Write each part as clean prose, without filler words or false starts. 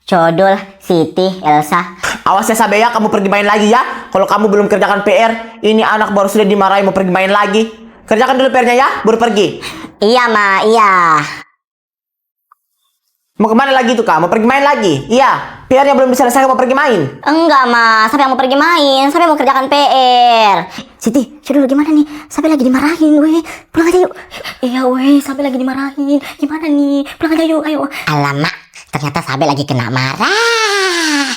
Codol, Siti, Elsa. Awas ya Sabe ya, kamu pergi main lagi ya. Kalau kamu belum kerjakan PR, ini anak baru sudah dimarahi mau pergi main lagi. Kerjakan dulu PR-nya ya, baru pergi. Iya, Ma, iya. Mau kemana lagi tuh Kak? Mau pergi main lagi? Iya, PR-nya belum bisa selesai, mau pergi main. Enggak, Ma. Sampai mau pergi main. Sampai mau kerjakan PR. Siti, Codol gimana nih? Sampai lagi dimarahin, weh. Pulang aja yuk. Iya, weh. Sampai lagi dimarahin. Gimana nih? Pulang aja yuk, ayo. Alamak, ternyata Sabe lagi kena marah.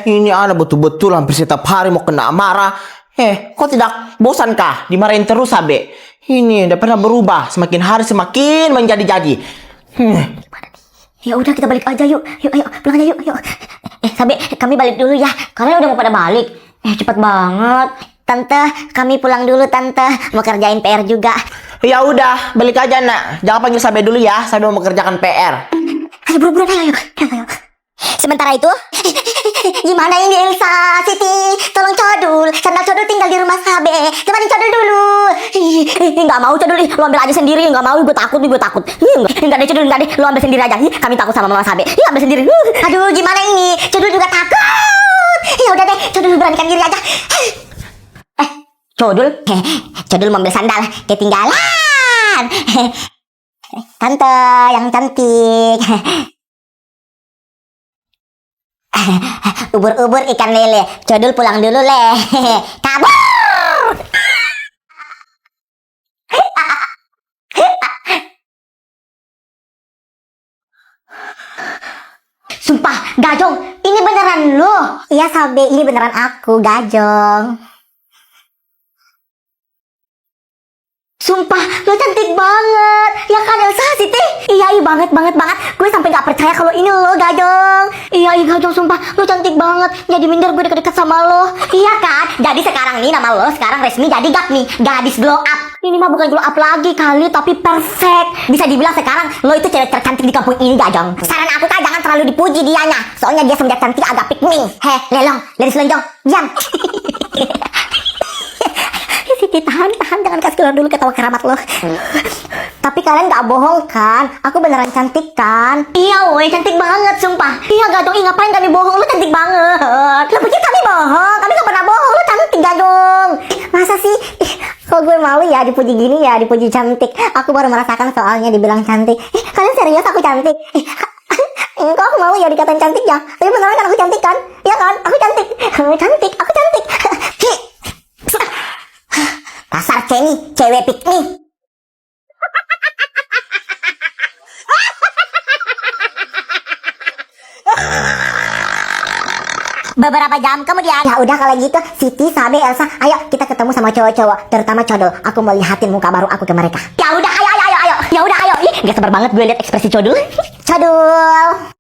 Ini anak betul-betul hampir setiap hari mau kena marah. Kok tidak bosan kah dimarahin terus Sabe? Ini udah pernah berubah, semakin hari semakin menjadi-jadi. Ya udah, kita balik aja yuk. Yuk, ayo, pulang aja yuk, yuk. Sabe, kami balik dulu ya. Kalian udah mau pada balik? Cepet banget. Tante, kami pulang dulu Tante. Mau kerjain PR juga. Ya udah, balik aja nak. Jangan panggil Sabe dulu ya. Sabe mau mengerjakan PR. Ayo, buru-buru, ayo, ayo. Sementara itu, Gimana ini Elsa, Siti? Tolong Codol. Karena Codol tinggal di rumah Sabe. Temenin Codol dulu. Nggak mau Codol, lu ambil aja sendiri. Nggak mau, gue takut. Nggak deh Codol, nggak deh. Lu ambil sendiri aja. Kami takut sama mama Sabe. Ambil sendiri. Aduh, gimana ini? Codol juga takut. Ya udah deh, Codol beranikan diri aja. Codol Codol mau ambil sandal, ketinggalan. Tante yang cantik. Ubur-ubur ikan lele. Codol pulang dulu leh. Kabur. Sumpah, Gajong, ini beneran lo? Iya Sabe, ini beneran aku, Gajong. Sumpah, lo cantik banget. Ya kan Elsa, Siti? Iya banget. Gue sampai gak percaya kalau ini lo, Gajong. Iya Gajong, sumpah. Lo cantik banget. Jadi minder gue deket-deket sama lo. Iya kan? Jadi sekarang nih nama lo sekarang resmi jadi Gap nih. Gadis glow up. Ini mah bukan glow up lagi kali, tapi perfect. Bisa dibilang sekarang lo itu cewek tercantik di kampung ini, Gajong. Saran aku kan jangan terlalu dipuji dianya. Soalnya dia semenjak cantik agak pick me. Lelong, ladies lonjong, diam. Siti, tahan, jangan kasih keluar dulu ketawa keramat lo. Tapi kalian gak bohong kan? Aku beneran cantik kan? Iya woi, cantik banget sumpah. Iya Gadong, ngapain kami bohong? Lo cantik banget. Lo pikir kami bohong? Kami gak pernah bohong, lo cantik Gadong. Masa sih? Kok gue malu ya dipuji gini ya, dipuji cantik. Aku baru merasakan soalnya dibilang cantik. Kalian serius aku cantik? Kok aku malu ya dikatain cantik ya? Tapi beneran kan aku cantik kan? Iya kan? Aku cantik. Aku cantik. Dasar Ceni, cewek pick me. Beberapa jam kemudian. Ya udah kalau gitu, Siti, Sabe, Elsa, ayo kita ketemu sama cowok-cowok, terutama Codol. Aku mau lihatin muka baru aku ke mereka. Ya udah, ayo. Ya udah, ayo. Ih, gak sabar banget gue lihat ekspresi Codol. Codol.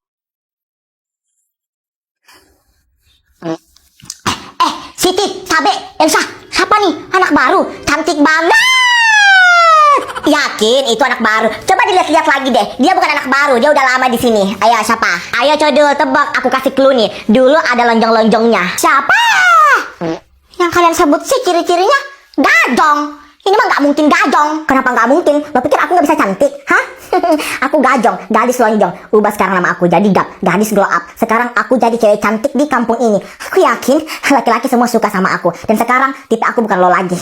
Siti, Sabe, Elsa, siapa nih? Anak baru, cantik banget. Yakin itu anak baru? Coba dilihat-lihat lagi deh. Dia bukan anak baru, dia udah lama di sini. Ayo siapa? Ayo Codol, tebak. Aku kasih clue nih. Dulu ada lonjong-lonjongnya. Siapa? Yang kalian sebut sih ciri-cirinya Gajong. Ini mah nggak mungkin Gajong. Kenapa nggak mungkin? Lo pikir aku nggak bisa cantik? Hah? Aku Gajong, gadis lonjong. Ubah sekarang nama aku jadi Gap, gadis glow up. Sekarang aku jadi cewek cantik di kampung ini. Aku yakin laki-laki semua suka sama aku. Dan sekarang tipe aku bukan lo lagi.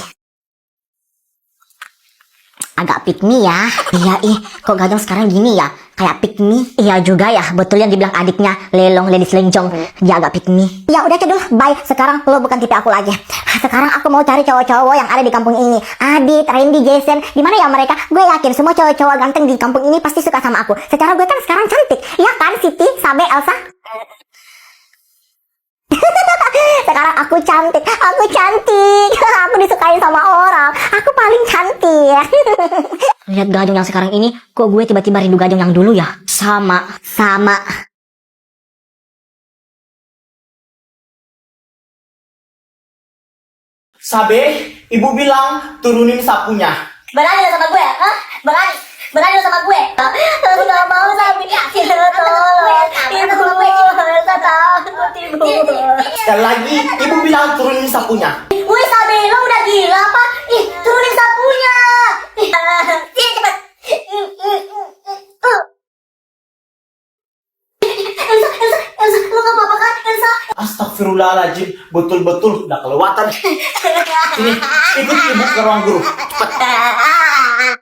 Agak pick me ya. Iya kok Gajong sekarang gini ya? Kayak pick me. Iya juga ya, betul yang dibilang adiknya Lelong, ladies lenjong. Dia agak pick me. Ya udah Codol, bye. Sekarang lo bukan tipe aku lagi. Sekarang aku mau cari cowok-cowok yang ada di kampung ini. Adit, Randy, Jason, di mana ya mereka? Gue yakin semua cowok-cowok ganteng di kampung ini pasti suka sama aku. Secara gue kan sekarang cantik. Iya kan, Siti, Sabe, Elsa? Sekarang aku cantik. Aku disukain sama orang. Aku paling cantik. Lihat Gajong yang sekarang ini, kok gue tiba-tiba rindu Gajong yang dulu ya? Sama. Sabe, ibu bilang turunin sapunya. Berani lo sama gue, hah? Berani lo sama gue? Aku gak mau Sabe. Ibu. Sekali lagi, ibu bilang turunin sapunya. Wih Sabe, lo udah gila apa? Ih, turunin sapunya. Cepet. Elsa, Astagfirullahaladzim, betul-betul udah kelewatan. Ini, ikut ibu ke ruang guru. Cepat.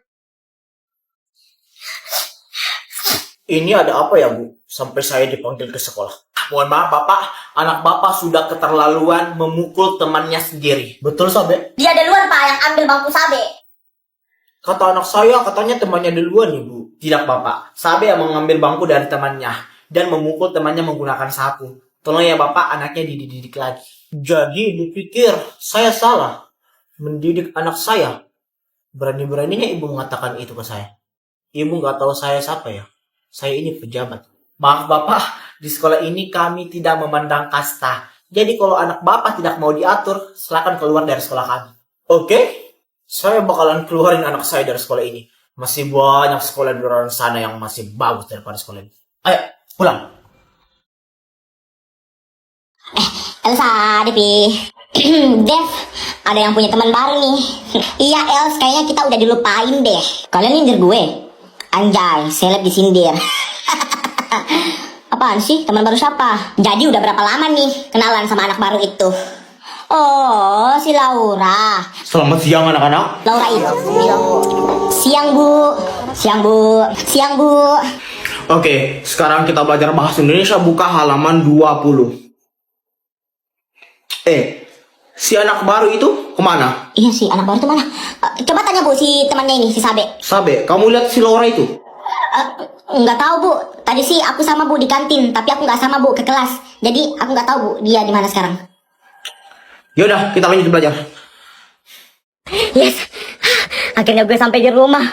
Ini ada apa ya, Bu? Sampai saya dipanggil ke sekolah. Mohon maaf, Bapak. Anak Bapak sudah keterlaluan memukul temannya sendiri. Betul, Sabe? Dia duluan Pak yang ambil bangku Sabe. Kata anak saya, katanya temannya duluan, Ibu. Tidak, Bapak. Sabe yang mengambil bangku dari temannya dan memukul temannya menggunakan sapu. Tolong ya, Bapak, anaknya dididik lagi. Jadi, dipikir saya salah mendidik anak saya. Berani-beraninya Ibu mengatakan itu ke saya. Ibu nggak tahu saya siapa ya? Saya ini pejabat. Maaf Bapak, di sekolah ini kami tidak memandang kasta. Jadi kalau anak Bapak tidak mau diatur, silakan keluar dari sekolah kami. Oke? Saya bakalan keluarin anak saya dari sekolah ini. Masih banyak sekolah di luar sana yang masih bagus daripada sekolah ini. Ayo, pulang. Elsa, Devi. Dev, ada yang punya teman baru nih. Iya Els, kayaknya kita udah dilupain deh. Kalian nyindir gue? Anjay, seleb disindir. Apaan sih? Teman baru siapa? Jadi udah berapa lama nih kenalan sama anak baru itu? Oh, si Laura. Selamat siang anak-anak. Laura itu. Siang Bu. Siang Bu. Siang Bu. Oke, sekarang kita belajar bahasa Indonesia. Buka halaman 20. Si anak baru itu kemana? Iya sih, anak baru itu mana? Coba tanya Bu si temannya ini, si Sabe. Sabe, kamu lihat si Laura itu? Nggak tahu Bu. Tadi sih aku sama Bu di kantin, tapi aku nggak sama Bu ke kelas. Jadi aku nggak tahu Bu dia di mana sekarang. Yaudah, kita lanjut belajar. Yes, akhirnya gue sampai di rumah.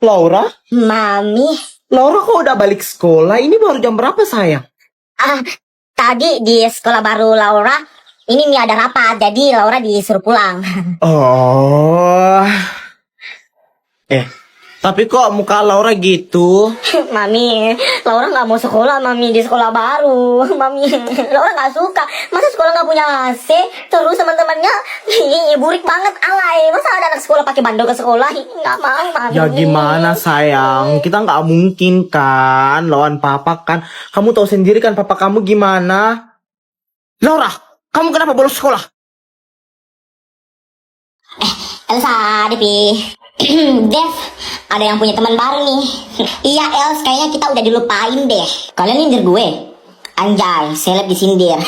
Laura? Mami, Laura kok udah balik sekolah? Ini baru jam berapa sayang? tadi di sekolah baru Laura, ini nih ada rapat, jadi Laura disuruh pulang. Oh. Tapi kok muka Laura gitu? Mami, Laura nggak mau sekolah, Mami, di sekolah baru. Mami, Laura nggak suka. Masa sekolah nggak punya AC? Terus teman-temannya burik banget, alay. Masa ada anak sekolah pakai bandel ke sekolah? Nggak mau, Mami. Ya gimana sayang? Kita nggak mungkin kan lawan papa kan? Kamu tahu sendiri kan papa kamu gimana? Laura, kamu kenapa bolos sekolah? Elsa, Devi. Dev, ada yang punya teman baru nih. Iya Els, kayaknya kita udah dilupain deh. Kalian nyindir gue? Anjay, seleb disindir.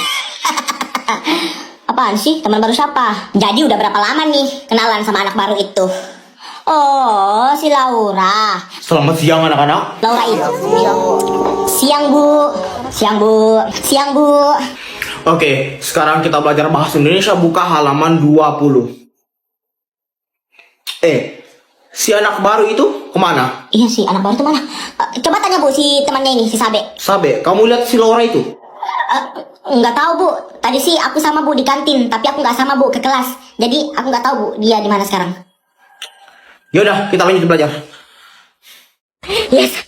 Apaan sih? Teman baru siapa? Jadi udah berapa lama nih kenalan sama anak baru itu? Oh, si Laura. Selamat siang anak-anak. Laura itu. Siang Bu. Siang Bu. Siang Bu. Oke, sekarang kita belajar bahasa Indonesia. Buka halaman 20. Si anak baru itu kemana? Iya sih, anak baru itu mana? Coba tanya Bu si temannya ini, si Sabe. Sabe, kamu lihat si Laura itu? Nggak tahu Bu. Tadi sih aku sama Bu di kantin, tapi aku nggak sama Bu ke kelas. Jadi aku nggak tahu Bu dia di mana sekarang. Yaudah, kita lanjut belajar. Yes,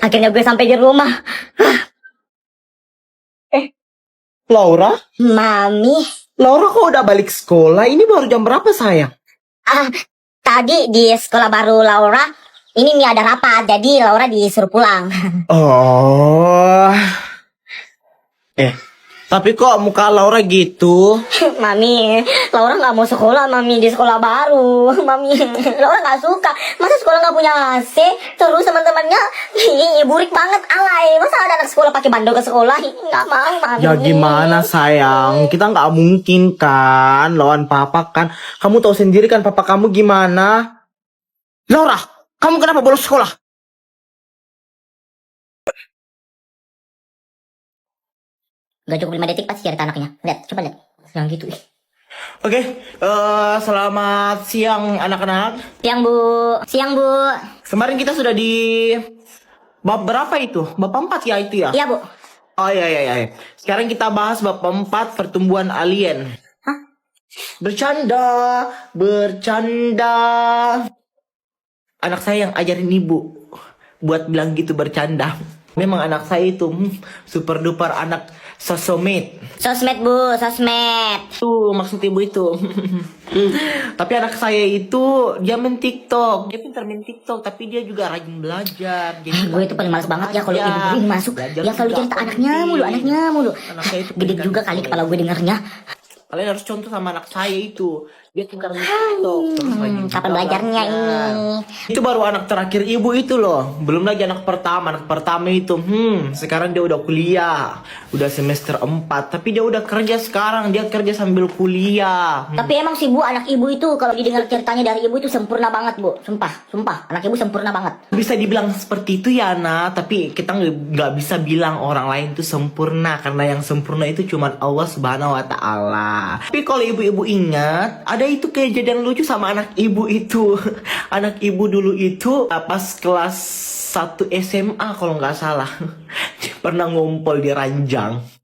akhirnya gue sampai di rumah. Laura? Mami, Laura kok udah balik sekolah? Ini baru jam berapa sayang? tadi di sekolah baru Laura, ini nih ada rapat, jadi Laura disuruh pulang. Oh. Tapi kok muka Laura gitu? Mami, Laura nggak mau sekolah, Mami, di sekolah baru. Mami, Laura nggak suka. Masa sekolah nggak punya AC? Terus teman-temannya burik banget, alay. Masa ada anak sekolah pakai bandel ke sekolah? Nggak mau, Mami. Ya gimana sayang? Kita nggak mungkin kan lawan papa kan? Kamu tahu sendiri kan papa kamu gimana? Laura, kamu kenapa bolos sekolah? Gak cukup 5 detik pasti cerita anaknya. Lihat, coba lihat. Yang gitu. Oke, selamat siang anak-anak. Siang Bu. Siang Bu. Kemarin kita sudah di bab berapa itu? Bab 4 ya itu ya? Iya Bu. Oh iya. Sekarang kita bahas bab 4 pertumbuhan alien. Hah? Bercanda. Anak saya yang ajarin ibu buat bilang gitu bercanda. Memang anak saya itu super duper anak sosmed. Sosmed bu, sosmed. Tuh maksud ibu itu. Tapi anak saya itu dia main TikTok. Dia pintar main TikTok, tapi dia juga rajin belajar. Jadi Gue itu paling males banget ya kalau ibu gue ini masuk. Belajar Yang selalu juga cerita penting. anaknya mulu. Anak saya itu Gede pendidikan juga kali penting. kepala gue dengernya. Kalian harus contoh sama anak saya itu. Dia pintar main TikTok. terus rajin juga Kapan belajarnya belajar. ini? Itu baru anak terakhir ibu itu loh. Belum lagi anak pertama. Anak pertama itu sekarang dia udah kuliah. Udah semester 4. Tapi dia udah kerja sekarang. Dia kerja sambil kuliah. Tapi emang sih bu, anak ibu itu kalau didengar ceritanya dari ibu itu sempurna banget bu. Sumpah, anak ibu sempurna banget. Bisa dibilang seperti itu ya Nak. Tapi kita nggak bisa bilang orang lain itu sempurna. Karena yang sempurna itu cuma Allah Subhanahu Wa Taala. Tapi kalau ibu-ibu ingat, ada itu kejadian lucu sama anak ibu itu. Anak ibu dulu itu pas kelas 1 SMA kalau nggak salah. Dia pernah ngumpul di ranjang.